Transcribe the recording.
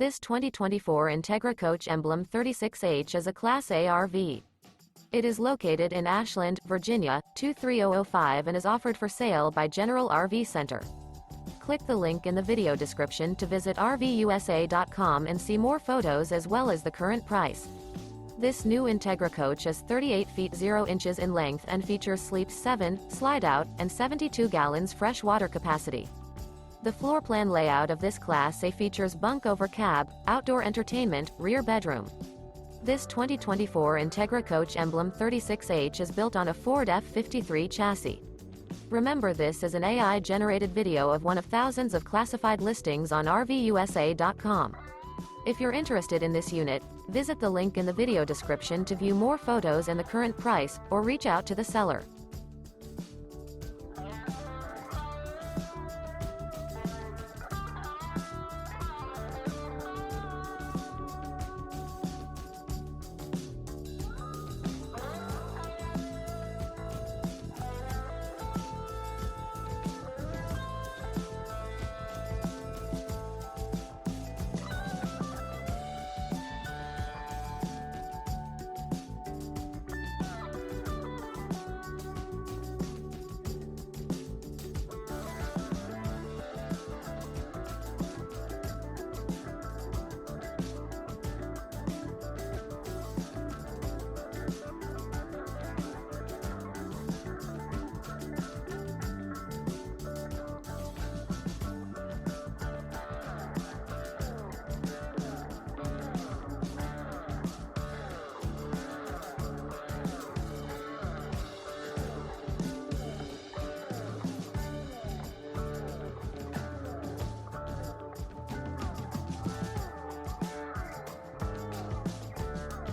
This 2024 Entegra Coach Emblem 36H is a Class A RV. It is located in Ashland, Virginia, 23005 and is offered for sale by General RV Center. Click the link in the video description to visit RVUSA.com and see more photos as well as the current price. This new Entegra Coach is 38 feet 0 inches in length and features sleeps 7, Slideout, and 72 gallons fresh water capacity. The floor plan layout of this Class A features bunk over cab, outdoor entertainment, rear bedroom. This 2024 Entegra Coach Emblem 36H is built on a Ford F53 chassis. Remember, this is an AI-generated video of one of thousands of classified listings on RVUSA.com. If you're interested in this unit, visit the link in the video description to view more photos and the current price, or reach out to the seller.